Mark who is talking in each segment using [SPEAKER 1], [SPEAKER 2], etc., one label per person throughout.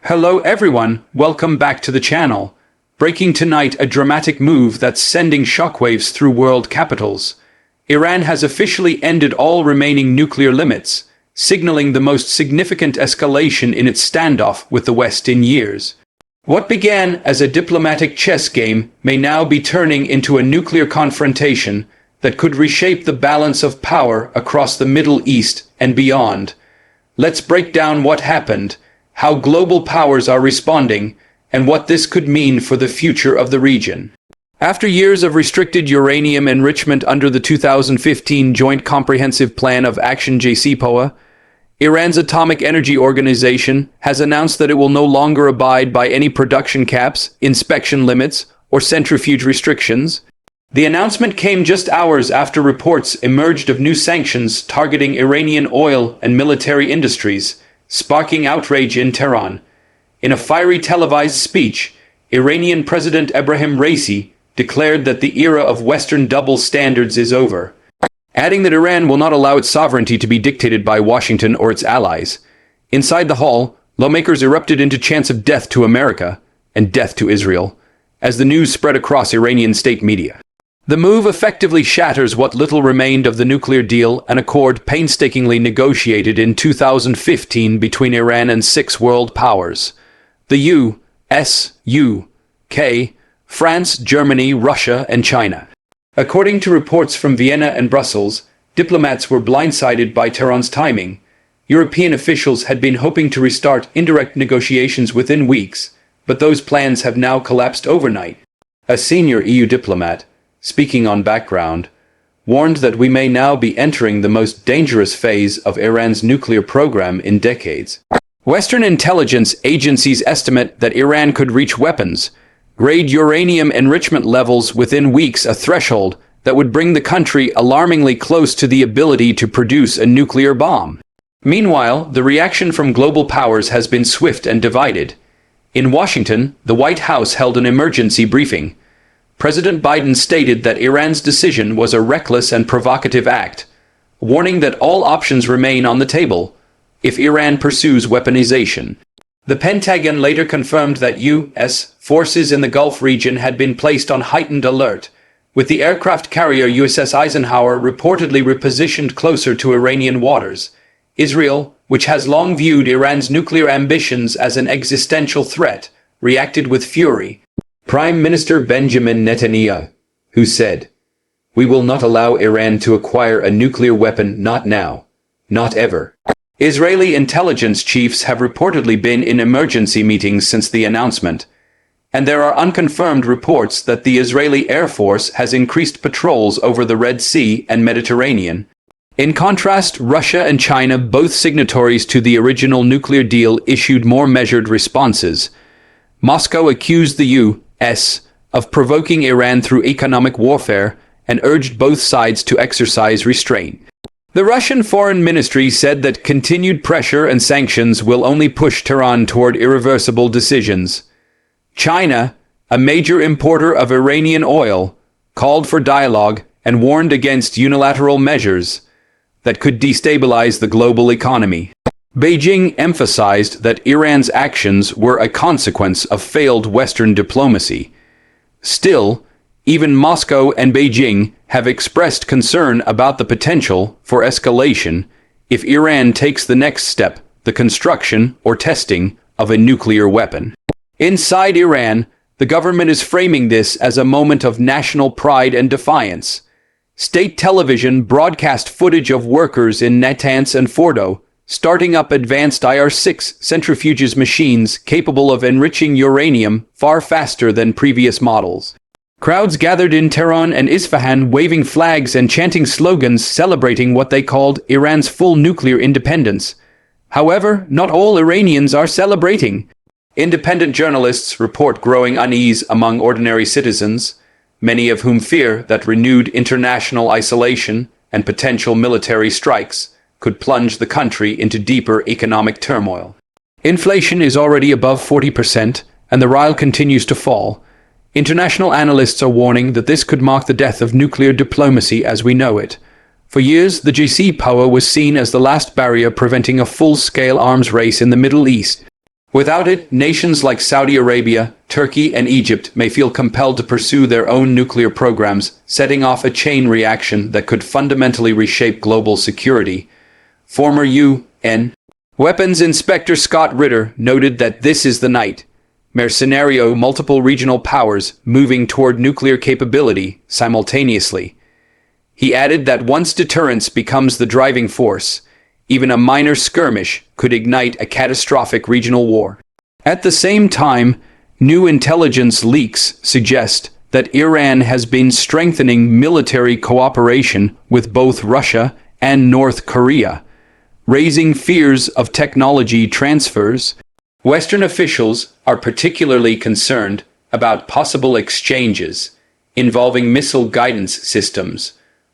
[SPEAKER 1] Hello everyone, welcome back to the channel. Breaking tonight, a dramatic move that's sending shockwaves through world capitals. Iran has officially ended all remaining nuclear limits, signaling the most significant escalation in its standoff with the West in years. What began as a diplomatic chess game may now be turning into a nuclear confrontation that could reshape the balance of power across the Middle East and beyond. Let's break down what happened, how global powers are responding, and what this could mean for the future of the region. After years of restricted uranium enrichment under the 2015 Joint Comprehensive Plan of Action JCPOA, Iran's Atomic Energy Organization has announced that it will no longer abide by any production caps, inspection limits, or centrifuge restrictions. The announcement came just hours after reports emerged of new sanctions targeting Iranian oil and military industries, sparking outrage in Tehran. In a fiery televised speech, Iranian President Ebrahim Raisi declared that the era of Western double standards is over, adding that Iran will not allow its sovereignty to be dictated by Washington or its allies. Inside the hall, lawmakers erupted into chants of death to America and death to Israel, as the news spread across Iranian state media. The move effectively shatters what little remained of the nuclear deal, an accord painstakingly negotiated in 2015 between Iran and 6 world powers: the U.S., UK, France, Germany, Russia, and China. According to reports from Vienna and Brussels, diplomats were blindsided by Tehran's timing. European officials had been hoping to restart indirect negotiations within weeks, but those plans have now collapsed overnight. A senior EU diplomat, speaking on background, warned that we may now be entering the most dangerous phase of Iran's nuclear program in decades. Western intelligence agencies estimate that Iran could reach weapons-grade uranium enrichment levels within weeks, a threshold that would bring the country alarmingly close to the ability to produce a nuclear bomb. Meanwhile, the reaction from global powers has been swift and divided. In Washington, the White House held an emergency briefing. President Biden stated that Iran's decision was a reckless and provocative act, warning that all options remain on the table if Iran pursues weaponization. The Pentagon later confirmed that U.S. forces in the Gulf region had been placed on heightened alert, with the aircraft carrier USS Eisenhower reportedly repositioned closer to Iranian waters. Israel, which has long viewed Iran's nuclear ambitions as an existential threat, reacted with fury. Prime Minister Benjamin Netanyahu, who said, "We will not allow Iran to acquire a nuclear weapon, not now, not ever." Israeli intelligence chiefs have reportedly been in emergency meetings since the announcement, and there are unconfirmed reports that the Israeli Air Force has increased patrols over the Red Sea and Mediterranean. In contrast, Russia and China, both signatories to the original nuclear deal, issued more measured responses. Moscow accused the U.S. of provoking Iran through economic warfare and urged both sides to exercise restraint. The Russian Foreign Ministry said that continued pressure and sanctions will only push Tehran toward irreversible decisions. China, a major importer of Iranian oil, called for dialogue and warned against unilateral measures that could destabilize the global economy. Beijing emphasized that Iran's actions were a consequence of failed Western diplomacy. Still, even Moscow and Beijing have expressed concern about the potential for escalation if Iran takes the next step, the construction or testing of a nuclear weapon. Inside Iran, the government is framing this as a moment of national pride and defiance. State television broadcast footage of workers in Natanz and Fordo starting up advanced IR-6 centrifuges machines capable of enriching uranium far faster than previous models. Crowds gathered in Tehran and Isfahan waving flags and chanting slogans celebrating what they called Iran's full nuclear independence. However, not all Iranians are celebrating. Independent journalists report growing unease among ordinary citizens, many of whom fear that renewed international isolation and potential military strikes could plunge the country into deeper economic turmoil. Inflation is already above 40%, and the rial continues to fall. International analysts are warning that this could mark the death of nuclear diplomacy as we know it. For years, the JCPOA was seen as the last barrier preventing a full-scale arms race in the Middle East. Without it, nations like Saudi Arabia, Turkey, and Egypt may feel compelled to pursue their own nuclear programs, setting off a chain reaction that could fundamentally reshape global security. Former UN Weapons Inspector Scott Ritter noted that this is the night. Scenario multiple regional powers moving toward nuclear capability simultaneously. He added that once deterrence becomes the driving force, even a minor skirmish could ignite a catastrophic regional war. At the same time, new intelligence leaks suggest that Iran has been strengthening military cooperation with both Russia and North Korea, raising fears of technology transfers. Western officials are particularly concerned about possible exchanges involving missile guidance systems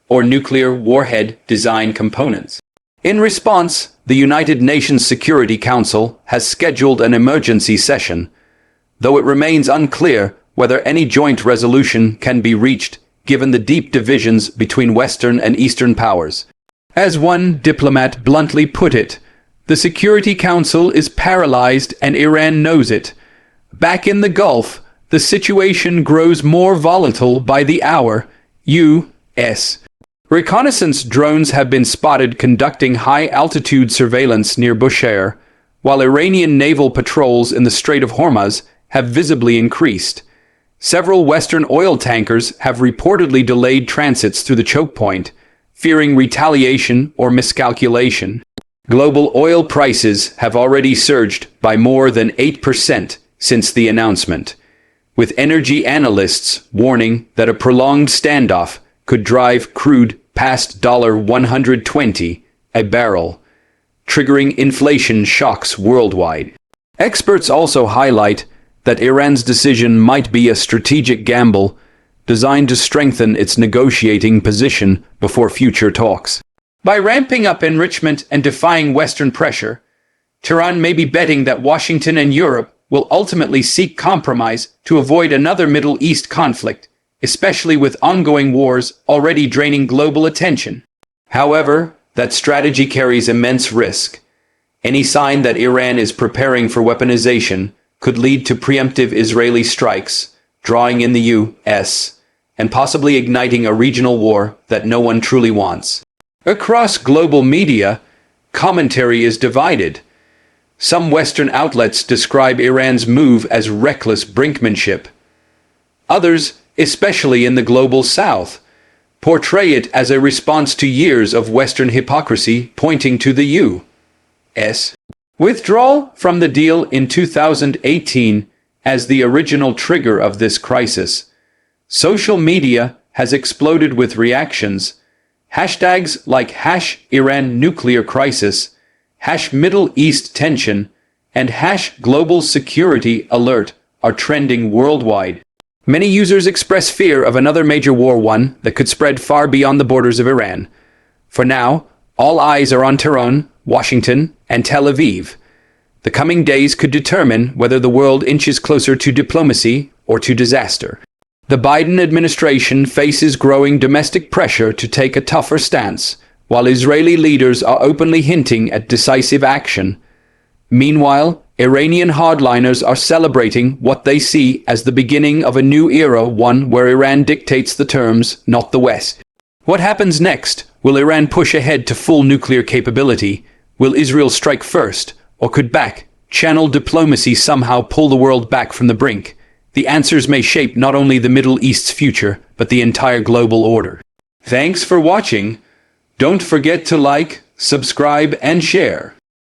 [SPEAKER 1] or nuclear warhead design components. In response, the United Nations Security Council has scheduled an emergency session, though it remains unclear whether any joint resolution can be reached given the deep divisions between Western and Eastern powers. As one diplomat bluntly put it, the Security Council is paralyzed and Iran knows it. Back in the Gulf, the situation grows more volatile by the hour. U.S. Reconnaissance drones have been spotted conducting high-altitude surveillance near Bushehr, while Iranian naval patrols in the Strait of Hormuz have visibly increased. Several Western oil tankers have reportedly delayed transits through the choke point, fearing retaliation or miscalculation. Global oil prices have already surged by more than 8% since the announcement, with energy analysts warning that a prolonged standoff could drive crude past $120 a barrel, triggering inflation shocks worldwide. Experts also highlight that Iran's decision might be a strategic gamble designed to strengthen its negotiating position before future talks. By ramping up enrichment and defying Western pressure, Tehran may be betting that Washington and Europe will ultimately seek compromise to avoid another Middle East conflict, especially with ongoing wars already draining global attention. However, that strategy carries immense risk. Any sign that Iran is preparing for weaponization could lead to preemptive Israeli strikes, drawing in the U.S., and possibly igniting a regional war that no one truly wants. Across global media, commentary is divided. Some Western outlets describe Iran's move as reckless brinkmanship. Others, especially in the global south, portray it as a response to years of Western hypocrisy pointing to the U.S. withdrawal from the deal in 2018 as the original trigger of this crisis. Social media has exploded with reactions. Hashtags like #Iran nuclear crisis, #Middle East tension, and #global security alert are trending worldwide. Many users express fear of another major war, one that could spread far beyond the borders of Iran. For now, all eyes are on Tehran, Washington, and Tel Aviv. The coming days could determine whether the world inches closer to diplomacy or to disaster. The Biden administration faces growing domestic pressure to take a tougher stance, while Israeli leaders are openly hinting at decisive action. Meanwhile, Iranian hardliners are celebrating what they see as the beginning of a new era, one where Iran dictates the terms, not the West. What happens next? Will Iran push ahead to full nuclear capability? Will Israel strike first? Or could back-channel diplomacy somehow pull the world back from the brink? The answers may shape not only the Middle East's future, but the entire global order. Thanks for watching. Don't forget to like, subscribe, and share.